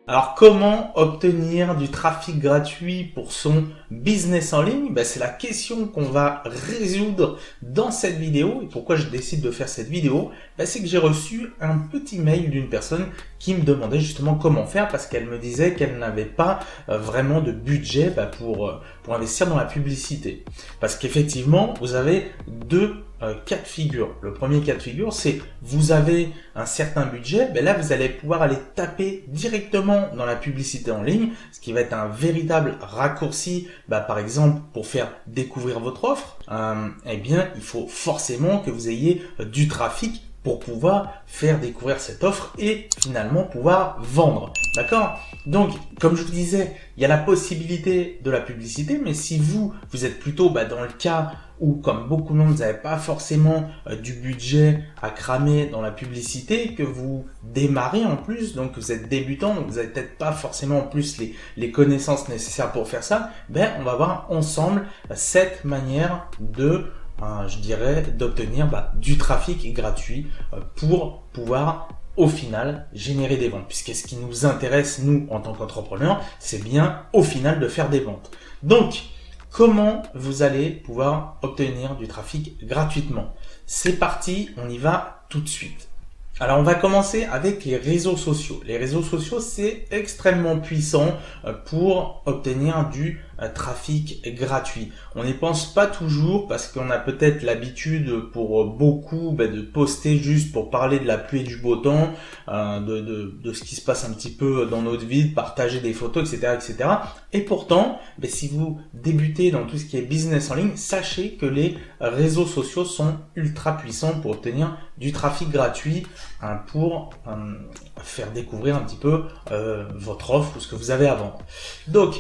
Alors, comment obtenir du trafic gratuit pour son business en ligne? C'est la question qu'on va résoudre dans cette vidéo. Et pourquoi je décide de faire cette vidéo? C'est que j'ai reçu un petit mail d'une personne qui me demandait justement comment faire parce qu'elle me disait qu'elle n'avait pas vraiment de budget pour investir dans la publicité. Parce qu'effectivement, vous avez deux cas de figure. Le premier cas de figure, c'est vous avez un certain budget, là vous allez pouvoir aller taper directement dans la publicité en ligne, ce qui va être un véritable raccourci, par exemple pour faire découvrir votre offre. Il faut forcément que vous ayez du trafic pour pouvoir faire découvrir cette offre et finalement pouvoir vendre. D'accord? Donc, comme je vous disais, il y a la possibilité de la publicité, mais si vous êtes plutôt dans le cas où, comme beaucoup de monde, vous n'avez pas forcément du budget à cramer dans la publicité, que vous démarrez en plus, donc vous êtes débutant, donc vous n'avez peut-être pas forcément en plus les connaissances nécessaires pour faire ça, on va voir ensemble cette manière de d'obtenir du trafic gratuit pour pouvoir au final générer des ventes, puisque ce qui nous intéresse nous en tant qu'entrepreneurs, c'est bien au final de faire des ventes. Donc comment vous allez pouvoir obtenir du trafic gratuitement? C'est parti, on y va tout de suite. Alors on va commencer avec les réseaux sociaux. Les réseaux sociaux, c'est extrêmement puissant pour obtenir du trafic gratuit. On n'y pense pas toujours parce qu'on a peut-être l'habitude pour beaucoup de poster juste pour parler de la pluie et du beau temps, de ce qui se passe un petit peu dans notre vie, de partager des photos, etc. etc. Et pourtant, si vous débutez dans tout ce qui est business en ligne, sachez que les réseaux sociaux sont ultra puissants pour obtenir du trafic gratuit pour faire découvrir un petit peu votre offre ou ce que vous avez à vendre. Donc,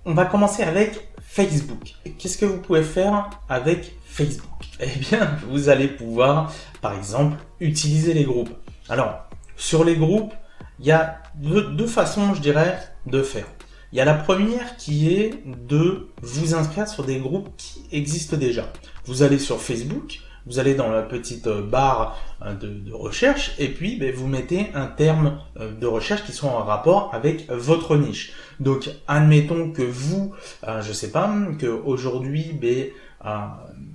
on va commencer avec Facebook. Qu'est-ce que vous pouvez faire avec Facebook? Vous allez pouvoir, par exemple, utiliser les groupes. Alors, sur les groupes, il y a deux façons, de faire. Il y a la première qui est de vous inscrire sur des groupes qui existent déjà. Vous allez sur Facebook, vous allez dans la petite barre de recherche et puis vous mettez un terme de recherche qui soit en rapport avec votre niche. Donc admettons que vous, que aujourd'hui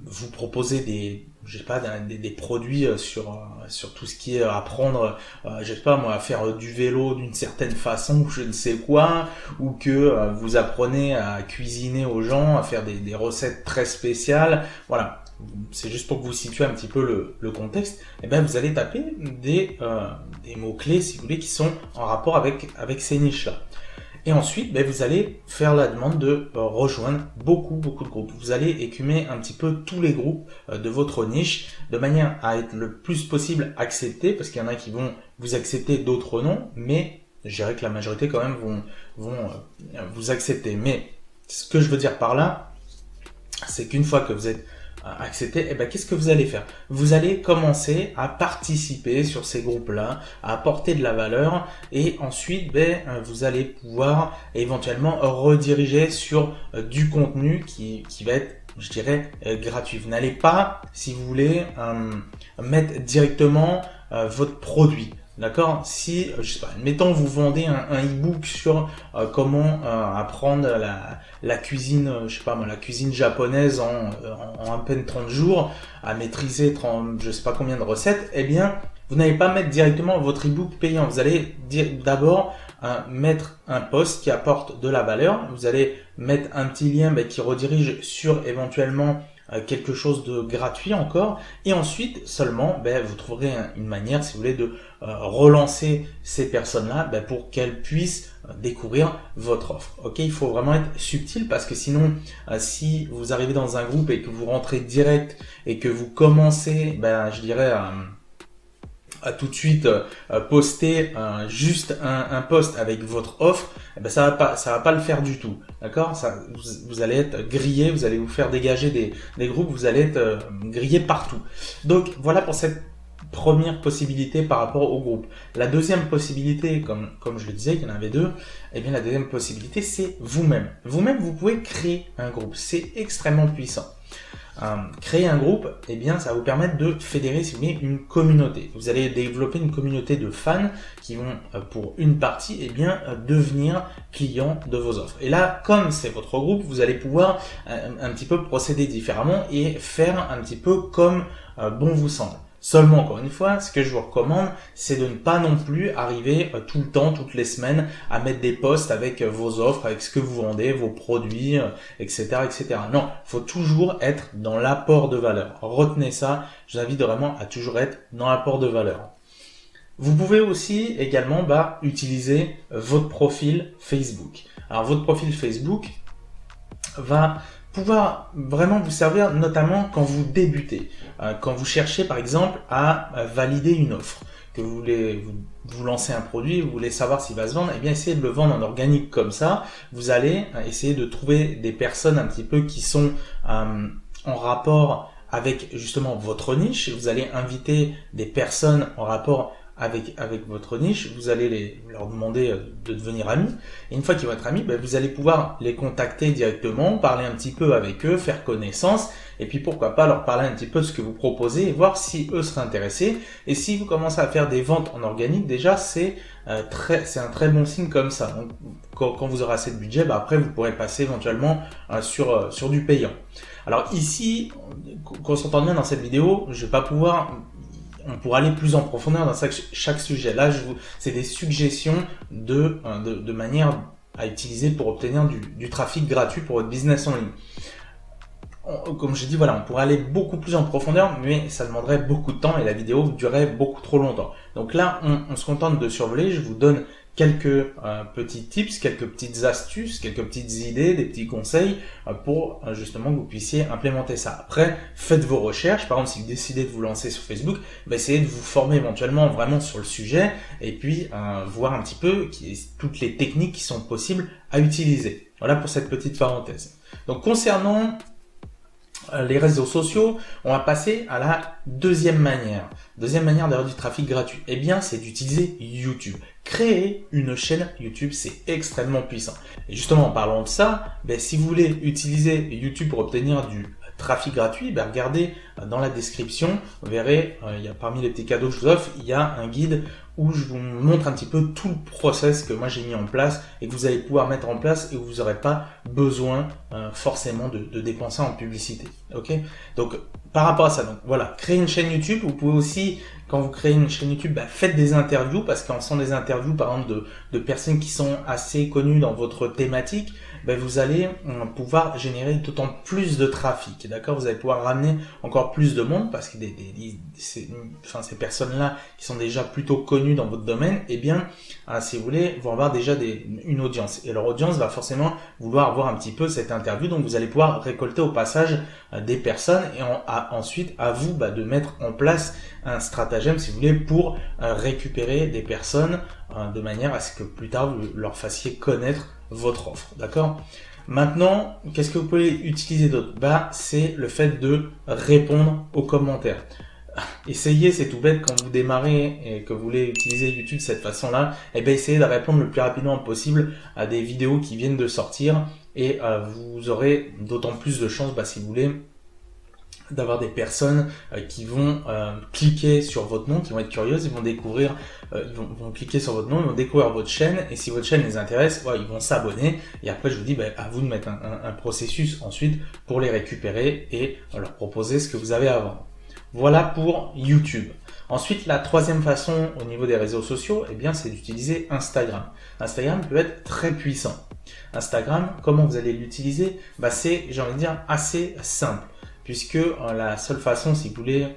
vous proposez des produits sur tout ce qui est apprendre, à faire du vélo d'une certaine façon ou je ne sais quoi, ou que vous apprenez à cuisiner aux gens, à faire des recettes très spéciales, voilà. C'est juste pour que vous situez un petit peu le contexte. Vous allez taper des mots-clés, si vous voulez, qui sont en rapport avec ces niches-là. Et ensuite, vous allez faire la demande de rejoindre beaucoup de groupes. Vous allez écumer un petit peu tous les groupes de votre niche, de manière à être le plus possible accepté, parce qu'il y en a qui vont vous accepter, d'autres non, mais je dirais que la majorité quand même vont vous accepter. Mais ce que je veux dire par là, c'est qu'une fois que vous êtes accepté, qu'est-ce que vous allez faire? Vous allez commencer à participer sur ces groupes-là, à apporter de la valeur et ensuite vous allez pouvoir éventuellement rediriger sur du contenu qui va être, gratuit. Vous n'allez pas, si vous voulez, mettre directement votre produit. D'accord? Si, admettons, vous vendez un e-book sur comment apprendre la cuisine, la cuisine japonaise en à peine 30 jours, à maîtriser 30, je sais pas combien de recettes, vous n'allez pas mettre directement votre e-book payant. Vous allez d'abord mettre un post qui apporte de la valeur. Vous allez mettre un petit lien qui redirige sur éventuellement quelque chose de gratuit encore, et ensuite seulement vous trouverez une manière, si vous voulez, de relancer ces personnes-là pour qu'elles puissent découvrir votre offre. Ok, il faut vraiment être subtil parce que sinon, si vous arrivez dans un groupe et que vous rentrez direct et que vous commencez, à tout de suite poster juste un post avec votre offre, ça va pas le faire du tout, d'accord? Vous allez être grillé, vous allez vous faire dégager des groupes, vous allez être grillé partout. Donc voilà pour cette première possibilité par rapport au groupe. La deuxième possibilité, comme je le disais, il y en avait deux, la deuxième possibilité c'est vous-même. Vous-même, vous pouvez créer un groupe, c'est extrêmement puissant. Créer un groupe, eh bien, ça va vous permettre de fédérer, si vous voulez, une communauté. Vous allez développer une communauté de fans qui vont, pour une partie, eh bien, devenir clients de vos offres. Et là, comme c'est votre groupe, vous allez pouvoir un petit peu procéder différemment et faire un petit peu comme bon vous semble. Seulement, encore une fois, ce que je vous recommande, c'est de ne pas non plus arriver tout le temps, toutes les semaines, à mettre des posts avec vos offres, avec ce que vous vendez, vos produits, etc., etc. Non, il faut toujours être dans l'apport de valeur. Retenez ça, je vous invite vraiment à toujours être dans l'apport de valeur. Vous pouvez aussi également utiliser votre profil Facebook. Alors, votre profil Facebook va pouvoir vraiment vous servir notamment quand vous débutez, quand vous cherchez par exemple à valider une offre, que vous voulez vous lancer un produit, vous voulez savoir s'il va se vendre, et bien essayez de le vendre en organique comme ça. Vous allez essayer de trouver des personnes un petit peu qui sont en rapport avec justement votre niche. Vous allez inviter des personnes en rapport avec votre niche, vous allez leur demander de devenir amis, et une fois qu'ils vont être amis, vous allez pouvoir les contacter directement, parler un petit peu avec eux, faire connaissance, et puis pourquoi pas leur parler un petit peu de ce que vous proposez et voir si eux seraient intéressés. Et si vous commencez à faire des ventes en organique, déjà c'est un très bon signe comme ça. Donc, quand vous aurez assez de budget, après vous pourrez passer éventuellement sur du payant. Alors ici, qu'on s'entende bien dans cette vidéo, je vais pas pouvoir... On pourra aller plus en profondeur dans chaque sujet. Là, c'est des suggestions de manière à utiliser pour obtenir du trafic gratuit pour votre business en ligne. Comme je dis, voilà, on pourrait aller beaucoup plus en profondeur, mais ça demanderait beaucoup de temps et la vidéo durerait beaucoup trop longtemps. Donc là, on se contente de survoler. Je vous donne quelques petits tips, quelques petites astuces, quelques petites idées, des petits conseils pour justement que vous puissiez implémenter ça. Après, faites vos recherches. Par exemple, si vous décidez de vous lancer sur Facebook, essayez de vous former éventuellement vraiment sur le sujet et puis voir un petit peu toutes les techniques qui sont possibles à utiliser. Voilà pour cette petite parenthèse. Donc concernant les réseaux sociaux, on va passer à la deuxième manière. Deuxième manière d'avoir du trafic gratuit, eh bien, c'est d'utiliser YouTube. Créer une chaîne YouTube, c'est extrêmement puissant. Et justement, en parlant de ça, si vous voulez utiliser YouTube pour obtenir du trafic gratuit, regardez dans la description, vous verrez, il y a parmi les petits cadeaux que je vous offre, il y a un guide où je vous montre un petit peu tout le process que moi j'ai mis en place et que vous allez pouvoir mettre en place et où vous n'aurez pas besoin forcément de dépenser en publicité. Ok ? Donc par rapport à ça, donc voilà, créer une chaîne YouTube. Vous pouvez aussi, quand vous créez une chaîne YouTube, faites des interviews, parce qu'en faisant des interviews par exemple de personnes qui sont assez connues dans votre thématique, vous allez pouvoir générer d'autant plus de trafic, d'accord ? Vous allez pouvoir ramener encore plus de monde, parce que ces personnes-là qui sont déjà plutôt connues dans votre domaine, eh bien, si vous voulez, vont avoir déjà une audience. Et leur audience va forcément vouloir avoir un petit peu cette interview, donc vous allez pouvoir récolter au passage des personnes et ensuite à vous de mettre en place un stratagème, si vous voulez, pour récupérer des personnes de manière à ce que plus tard vous leur fassiez connaître votre offre, d'accord ? Maintenant, qu'est-ce que vous pouvez utiliser d'autre ? C'est le fait de répondre aux commentaires. Essayez, c'est tout bête, quand vous démarrez et que vous voulez utiliser YouTube de cette façon-là, essayez de répondre le plus rapidement possible à des vidéos qui viennent de sortir et vous aurez d'autant plus de chances, si vous voulez, d'avoir des personnes qui vont cliquer sur votre nom, qui vont être curieuses, ils vont découvrir, vont cliquer sur votre nom, ils vont découvrir votre chaîne, et si votre chaîne les intéresse, ils vont s'abonner, et après je vous dis à vous de mettre un processus ensuite pour les récupérer et leur proposer ce que vous avez à vendre. Voilà pour YouTube. Ensuite, la troisième façon au niveau des réseaux sociaux, c'est d'utiliser Instagram. Instagram peut être très puissant. Instagram, comment vous allez l'utiliser ? C'est, j'ai envie de dire, assez simple. Puisque la seule façon, si vous voulez,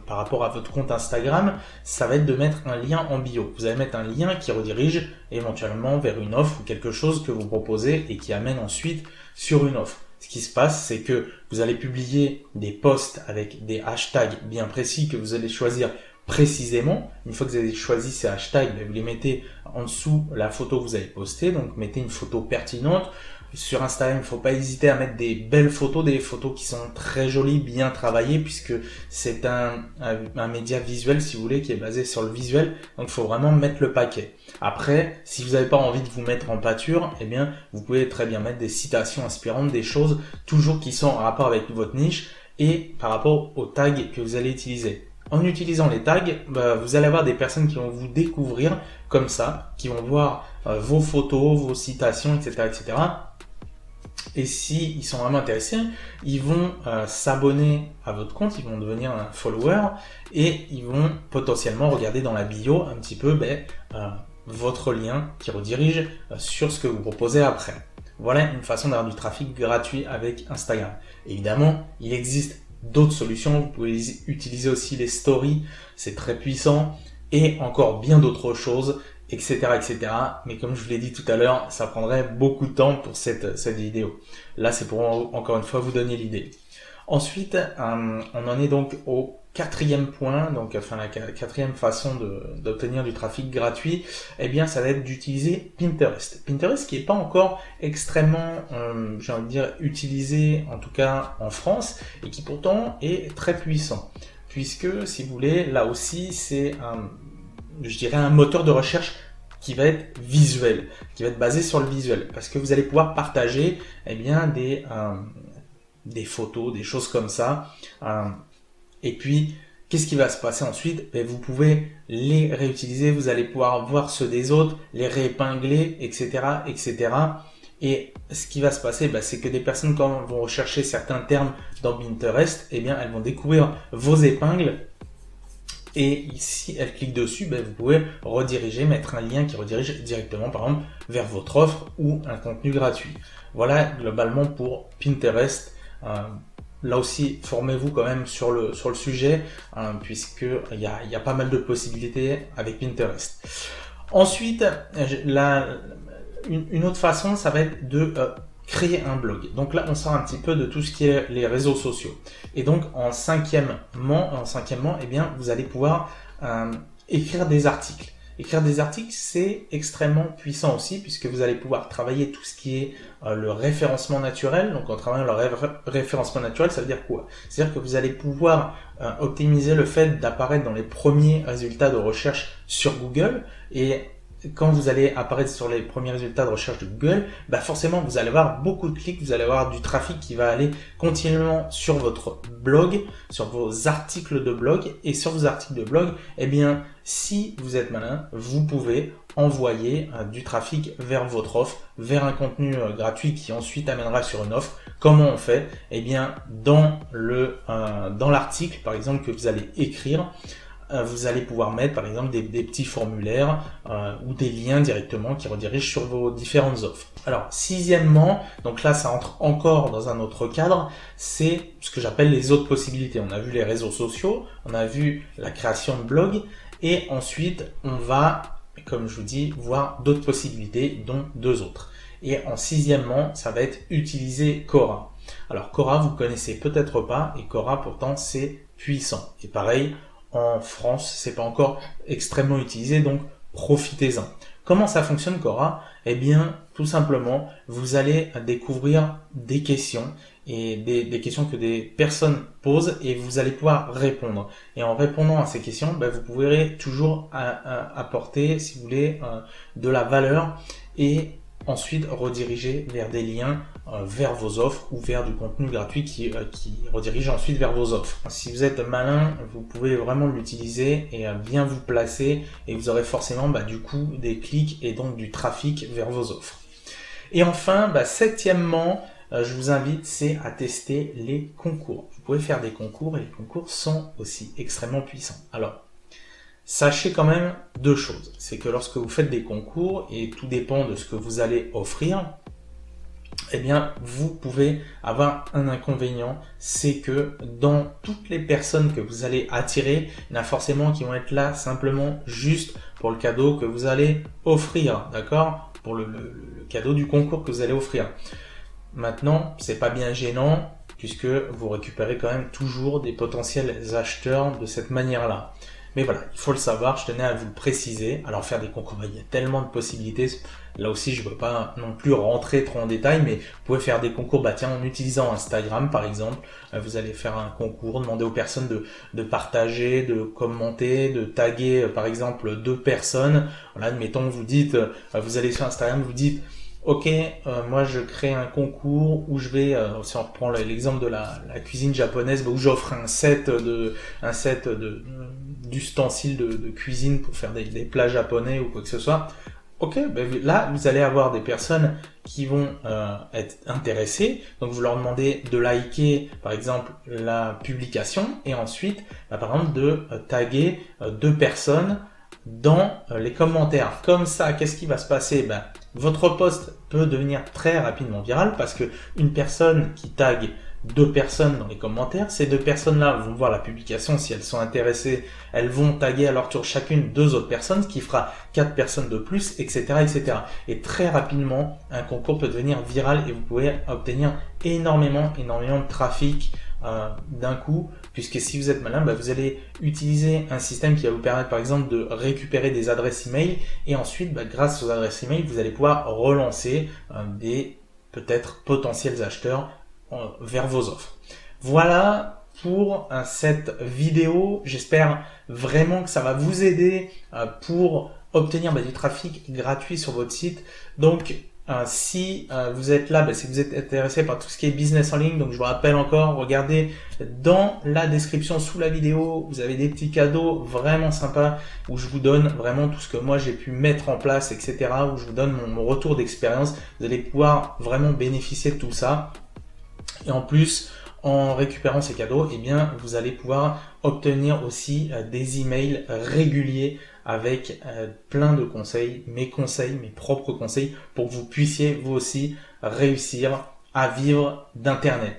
par rapport à votre compte Instagram, ça va être de mettre un lien en bio. Vous allez mettre un lien qui redirige éventuellement vers une offre ou quelque chose que vous proposez et qui amène ensuite sur une offre. Ce qui se passe, c'est que vous allez publier des posts avec des hashtags bien précis que vous allez choisir précisément. Une fois que vous avez choisi ces hashtags, vous les mettez en dessous la photo que vous avez postée. Donc, mettez une photo pertinente. Sur Instagram, il ne faut pas hésiter à mettre des belles photos, des photos qui sont très jolies, bien travaillées, puisque c'est un média visuel, si vous voulez, qui est basé sur le visuel. Donc il faut vraiment mettre le paquet. Après, si vous n'avez pas envie de vous mettre en pâture, eh bien, vous pouvez très bien mettre des citations inspirantes, des choses toujours qui sont en rapport avec votre niche et par rapport aux tags que vous allez utiliser. En utilisant les tags, vous allez avoir des personnes qui vont vous découvrir comme ça, qui vont voir vos photos, vos citations, etc., etc. Et si ils sont vraiment intéressés, ils vont s'abonner à votre compte, ils vont devenir un follower et ils vont potentiellement regarder dans la bio un petit peu votre lien qui redirige sur ce que vous proposez après. Voilà une façon d'avoir du trafic gratuit avec Instagram. Évidemment, il existe d'autres solutions. Vous pouvez utiliser aussi les stories, c'est très puissant, et encore bien d'autres choses, etc., etc. Mais comme je vous l'ai dit tout à l'heure, ça prendrait beaucoup de temps pour cette vidéo. Là, c'est pour encore une fois vous donner l'idée. Ensuite, on en est donc au quatrième point, donc enfin la quatrième façon d'obtenir du trafic gratuit, eh bien ça va être d'utiliser Pinterest. Pinterest qui n'est pas encore extrêmement, j'ai envie de dire, utilisé, en tout cas en France, et qui pourtant est très puissant. Puisque, si vous voulez, là aussi, c'est je dirais un moteur de recherche qui va être visuel, qui va être basé sur le visuel, parce que vous allez pouvoir partager eh bien, des photos, des choses comme ça. Et puis, qu'est-ce qui va se passer ensuite? Vous pouvez les réutiliser, vous allez pouvoir voir ceux des autres, les réépingler, etc., etc. Et ce qui va se passer, c'est que des personnes, quand vont rechercher certains termes dans Pinterest, eh bien, elles vont découvrir vos épingles. Et si elles cliquent dessus, vous pouvez rediriger, mettre un lien qui redirige directement, par exemple, vers votre offre ou un contenu gratuit. Voilà globalement pour Pinterest. Là aussi, formez-vous quand même sur le sujet, puisqu'il y a pas mal de possibilités avec Pinterest. Ensuite, une autre façon, ça va être de créer un blog. Donc là, on sort un petit peu de tout ce qui est les réseaux sociaux. Et donc, en cinquièmement, eh bien, vous allez pouvoir écrire des articles. Écrire des articles, c'est extrêmement puissant aussi, puisque vous allez pouvoir travailler tout ce qui est le référencement naturel. Donc en travaillant le référencement naturel, ça veut dire quoi? C'est-à-dire que vous allez pouvoir optimiser le fait d'apparaître dans les premiers résultats de recherche sur Google. Et quand vous allez apparaître sur les premiers résultats de recherche de Google, forcément vous allez avoir beaucoup de clics, vous allez avoir du trafic qui va aller continuellement sur votre blog, sur vos articles de blog. Et sur vos articles de blog, eh bien, si vous êtes malin, vous pouvez envoyer du trafic vers votre offre, vers un contenu gratuit qui ensuite amènera sur une offre. Comment on fait? Eh bien, dans l'article, par exemple, que vous allez écrire, vous allez pouvoir mettre par exemple des petits formulaires ou des liens directement qui redirigent sur vos différentes offres. Alors sixièmement, donc là ça entre encore dans un autre cadre, c'est ce que j'appelle les autres possibilités. On a vu les réseaux sociaux, on a vu la création de blog et ensuite on va, comme je vous dis, voir d'autres possibilités dont deux autres. Et en sixièmement, ça va être utiliser Quora. Alors Quora vous connaissez peut-être pas et Quora pourtant c'est puissant. Et pareil, en France, c'est pas encore extrêmement utilisé, donc profitez-en. Comment ça fonctionne Quora? Eh bien, tout simplement, vous allez découvrir des questions et des questions que des personnes posent et vous allez pouvoir répondre. Et en répondant à ces questions, vous pourrez toujours apporter, si vous voulez, de la valeur et ensuite rediriger vers des liens vers vos offres ou vers du contenu gratuit qui redirige ensuite vers vos offres. Si vous êtes malin, vous pouvez vraiment l'utiliser et bien vous placer et vous aurez forcément du coup des clics et donc du trafic vers vos offres. Et enfin, septièmement, je vous invite, c'est à tester les concours. Vous pouvez faire des concours et les concours sont aussi extrêmement puissants. Alors, sachez quand même deux choses. C'est que lorsque vous faites des concours, et tout dépend de ce que vous allez offrir, eh bien, vous pouvez avoir un inconvénient, c'est que dans toutes les personnes que vous allez attirer, il y en a forcément qui vont être là simplement juste pour le cadeau que vous allez offrir, d'accord? Pour le cadeau du concours que vous allez offrir. Maintenant, c'est pas bien gênant, puisque vous récupérez quand même toujours des potentiels acheteurs de cette manière-là. Mais voilà, il faut le savoir, je tenais à vous le préciser. Alors faire des concours, il y a tellement de possibilités. Là aussi, je ne veux pas non plus rentrer trop en détail, mais vous pouvez faire des concours, tiens, en utilisant Instagram par exemple. Vous allez faire un concours, demander aux personnes de partager, de commenter, de taguer par exemple 2 personnes. Voilà, admettons, vous dites, vous allez sur Instagram, vous dites, ok, moi je crée un concours où je vais, si on reprend l'exemple de la cuisine japonaise, où j'offre un set d'ustensiles de cuisine pour faire des plats japonais ou quoi que ce soit. Ok, là vous allez avoir des personnes qui vont être intéressées, donc vous leur demandez de liker par exemple la publication et ensuite par exemple de taguer 2 personnes dans les commentaires. Comme ça, qu'est-ce qui va se passer? Votre post peut devenir très rapidement viral parce que une personne qui tague 2 personnes dans les commentaires, ces 2 personnes-là vont voir la publication, si elles sont intéressées, elles vont taguer à leur tour chacune 2 autres personnes, ce qui fera 4 personnes de plus, etc., etc. Et très rapidement, un concours peut devenir viral et vous pouvez obtenir énormément de trafic d'un coup, puisque si vous êtes malin, vous allez utiliser un système qui va vous permettre par exemple de récupérer des adresses email et ensuite grâce aux adresses email vous allez pouvoir relancer des peut-être potentiels acheteurs vers vos offres. Voilà pour cette vidéo, j'espère vraiment que ça va vous aider pour obtenir du trafic gratuit sur votre site. Donc si vous êtes là, si vous êtes intéressé par tout ce qui est business en ligne, donc je vous rappelle encore, regardez dans la description sous la vidéo, vous avez des petits cadeaux vraiment sympas où je vous donne vraiment tout ce que moi j'ai pu mettre en place, etc. Où je vous donne mon retour d'expérience. Vous allez pouvoir vraiment bénéficier de tout ça. Et en plus, en récupérant ces cadeaux, vous allez pouvoir obtenir aussi des emails réguliers avec plein de conseils, mes propres conseils, pour que vous puissiez vous aussi réussir à vivre d'Internet.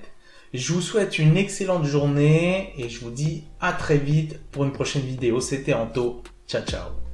Je vous souhaite une excellente journée et je vous dis à très vite pour une prochaine vidéo. C'était Anto. Ciao, ciao.